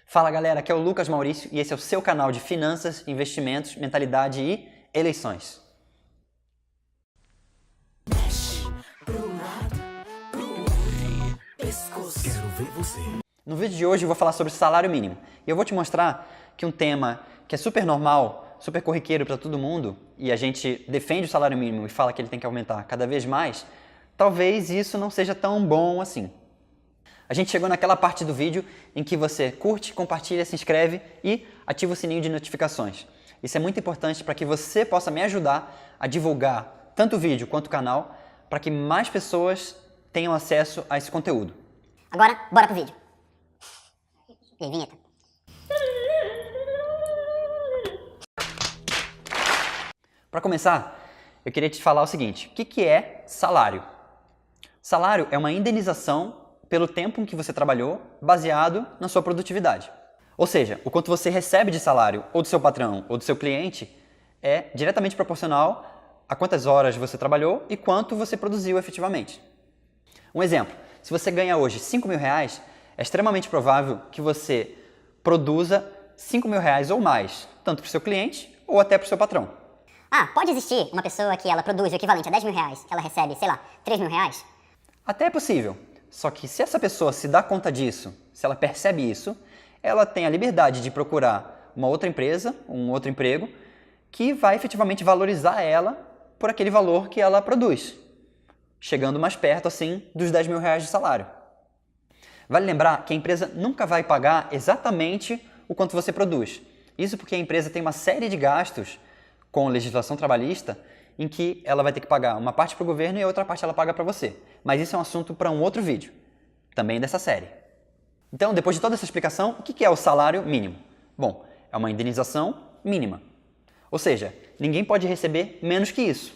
Fala galera, aqui é o Lucas Maurício e esse é o seu canal de finanças, investimentos, mentalidade e eleições. Quero ver você. No vídeo de hoje eu vou falar sobre salário mínimo e eu vou te mostrar que um tema que é super normal, super corriqueiro para todo mundo e a gente defende o salário mínimo e fala que ele tem que aumentar cada vez mais, talvez isso não seja tão bom assim. A gente chegou naquela parte do vídeo em que você curte, compartilha, se inscreve e ativa o sininho de notificações. Isso é muito importante para que você possa me ajudar a divulgar tanto o vídeo quanto o canal para que mais pessoas tenham acesso a esse conteúdo. Agora, bora pro vídeo. E aí, vinheta. Para começar, eu queria te falar o seguinte: o que é salário? Salário é uma indenização pelo tempo em que você trabalhou, baseado na sua produtividade. Ou seja, o quanto você recebe de salário, ou do seu patrão, ou do seu cliente, é diretamente proporcional a quantas horas você trabalhou e quanto você produziu efetivamente. Um exemplo, se você ganha hoje R$5.000, é extremamente provável que você produza R$5.000 ou mais, tanto para o seu cliente ou até para o seu patrão. Pode existir uma pessoa que ela produz o equivalente a R$10.000, ela recebe, sei lá, R$3.000? Até é possível. Só que se essa pessoa se dá conta disso, se ela percebe isso, ela tem a liberdade de procurar uma outra empresa, um outro emprego, que vai efetivamente valorizar ela por aquele valor que ela produz, chegando mais perto, assim, dos R$10.000 de salário. Vale lembrar que a empresa nunca vai pagar exatamente o quanto você produz. Isso porque a empresa tem uma série de gastos com legislação trabalhista em que ela vai ter que pagar uma parte para o governo e a outra parte ela paga para você. Mas isso é um assunto para um outro vídeo, também dessa série. Então, depois de toda essa explicação, o que é o salário mínimo? Bom, é uma indenização mínima. Ou seja, ninguém pode receber menos que isso.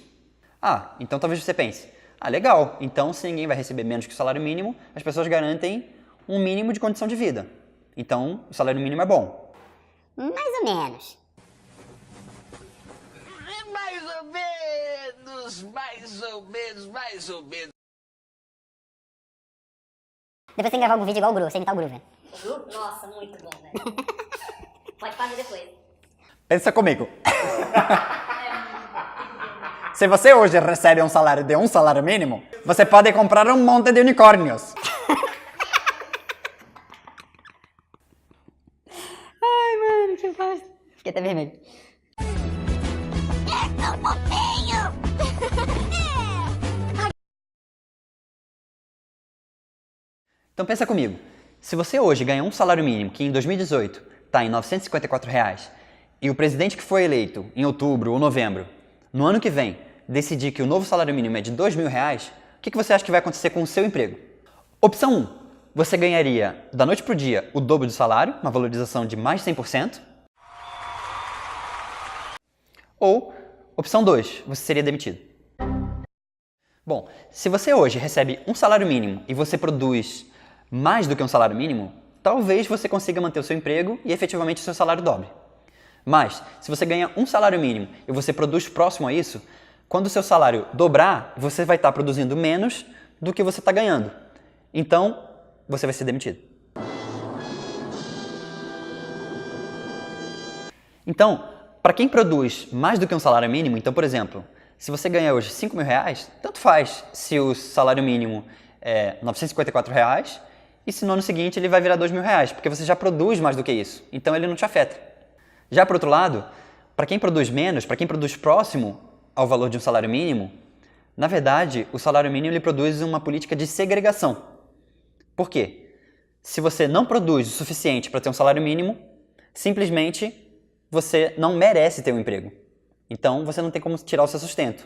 Então talvez você pense, legal, então se ninguém vai receber menos que o salário mínimo, as pessoas garantem um mínimo de condição de vida. Então, o salário mínimo é bom. Mais ou menos. Mais ou menos. Depois tem que gravar algum vídeo igual o Gru, você imitar o Gru, velho. O Gru? Nossa, muito bom, velho. Pode fazer depois. Pensa comigo. Se você hoje recebe um salário de um salário mínimo, você pode comprar um monte de unicórnios. Ai, mano, que bosta. Fiquei até vermelho. Então pensa comigo, se você hoje ganha um salário mínimo que em 2018 está em R$954 e o presidente que foi eleito em outubro ou novembro, no ano que vem, decidir que o novo salário mínimo é de R$2.000, o que você acha que vai acontecer com o seu emprego? Opção 1, você ganharia da noite para o dia o dobro do salário, uma valorização de mais de 100%. Ou, opção 2, você seria demitido. Bom, se você hoje recebe um salário mínimo e você produz mais do que um salário mínimo, talvez você consiga manter o seu emprego e efetivamente o seu salário dobre. Mas, se você ganha um salário mínimo e você produz próximo a isso, quando o seu salário dobrar, você vai estar produzindo menos do que você está ganhando. Então, você vai ser demitido. Então, para quem produz mais do que um salário mínimo, então, por exemplo, se você ganha hoje R$5.000, tanto faz se o salário mínimo é R$954 e se no ano seguinte ele vai virar R$2.000, porque você já produz mais do que isso, então ele não te afeta. Já por outro lado, para quem produz menos, para quem produz próximo ao valor de um salário mínimo, na verdade, o salário mínimo ele produz uma política de segregação. Por quê? Se você não produz o suficiente para ter um salário mínimo, simplesmente você não merece ter um emprego. Então, você não tem como tirar o seu sustento.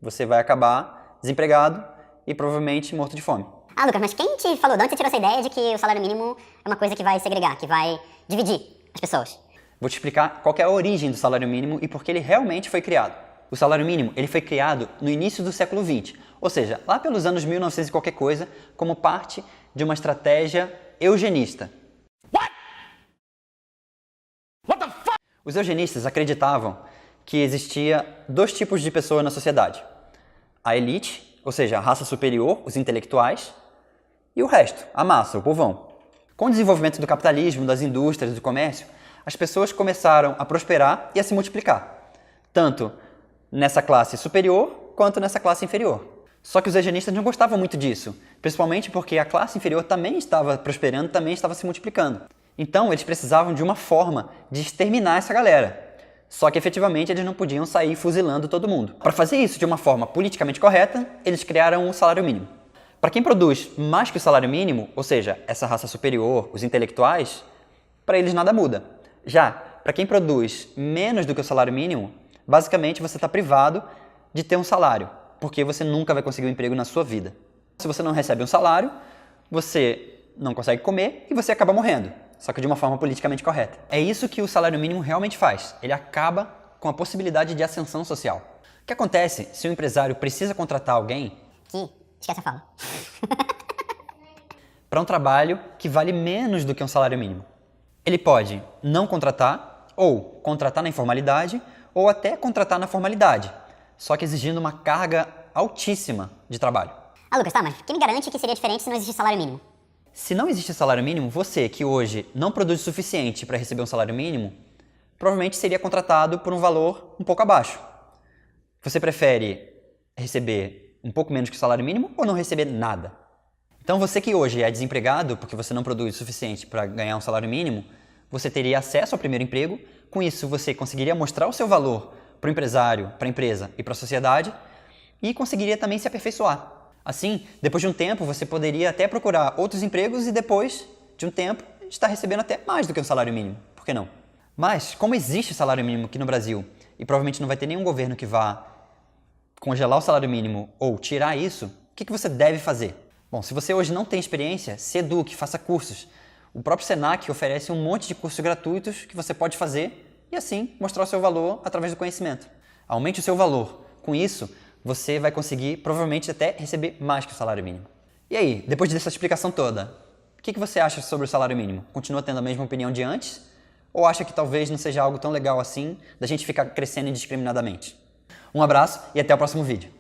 Você vai acabar desempregado e provavelmente morto de fome. Lucas, mas quem te falou? De onde você tirou essa ideia de que o salário mínimo é uma coisa que vai segregar, que vai dividir as pessoas? Vou te explicar qual que é a origem do salário mínimo e por que ele realmente foi criado. O salário mínimo ele foi criado no início do século XX, ou seja, lá pelos anos 1900 e qualquer coisa, como parte de uma estratégia eugenista. Os eugenistas acreditavam que existia dois tipos de pessoas na sociedade. A elite, ou seja, a raça superior, os intelectuais, e o resto, a massa, o povão. Com o desenvolvimento do capitalismo, das indústrias, do comércio, as pessoas começaram a prosperar e a se multiplicar, tanto nessa classe superior quanto nessa classe inferior. Só que os eugenistas não gostavam muito disso, principalmente porque a classe inferior também estava prosperando, também estava se multiplicando. Então, eles precisavam de uma forma de exterminar essa galera. Só que, efetivamente, eles não podiam sair fuzilando todo mundo. Para fazer isso de uma forma politicamente correta, eles criaram o salário mínimo. Para quem produz mais que o salário mínimo, ou seja, essa raça superior, os intelectuais, para eles nada muda. Já, para quem produz menos do que o salário mínimo, basicamente você está privado de ter um salário, porque você nunca vai conseguir um emprego na sua vida. Se você não recebe um salário, você não consegue comer e você acaba morrendo, só que de uma forma politicamente correta. É isso que o salário mínimo realmente faz. Ele acaba com a possibilidade de ascensão social. O que acontece se um empresário precisa contratar alguém Esquece a fala. para um trabalho que vale menos do que um salário mínimo? Ele pode não contratar, ou contratar na informalidade, ou até contratar na formalidade, só que exigindo uma carga altíssima de trabalho. Ah, Lucas, tá, mas quem me garante que seria diferente se não existisse salário mínimo? Se não existe salário mínimo, você que hoje não produz o suficiente para receber um salário mínimo, provavelmente seria contratado por um valor um pouco abaixo. Você prefere receber um pouco menos que o salário mínimo ou não receber nada? Então você que hoje é desempregado porque você não produz o suficiente para ganhar um salário mínimo, você teria acesso ao primeiro emprego, com isso você conseguiria mostrar o seu valor para o empresário, para a empresa e para a sociedade e conseguiria também se aperfeiçoar. Assim, depois de um tempo, você poderia até procurar outros empregos e depois de um tempo estar recebendo até mais do que um salário mínimo. Por que não? Mas, como existe salário mínimo aqui no Brasil e provavelmente não vai ter nenhum governo que vá congelar o salário mínimo ou tirar isso, o que você deve fazer? Bom, se você hoje não tem experiência, se eduque, faça cursos. O próprio Senac oferece um monte de cursos gratuitos que você pode fazer e assim mostrar o seu valor através do conhecimento. Aumente o seu valor. Com isso, você vai conseguir provavelmente até receber mais que o salário mínimo. E aí, depois dessa explicação toda, o que você acha sobre o salário mínimo? Continua tendo a mesma opinião de antes? Ou acha que talvez não seja algo tão legal assim da gente ficar crescendo indiscriminadamente? Um abraço e até o próximo vídeo.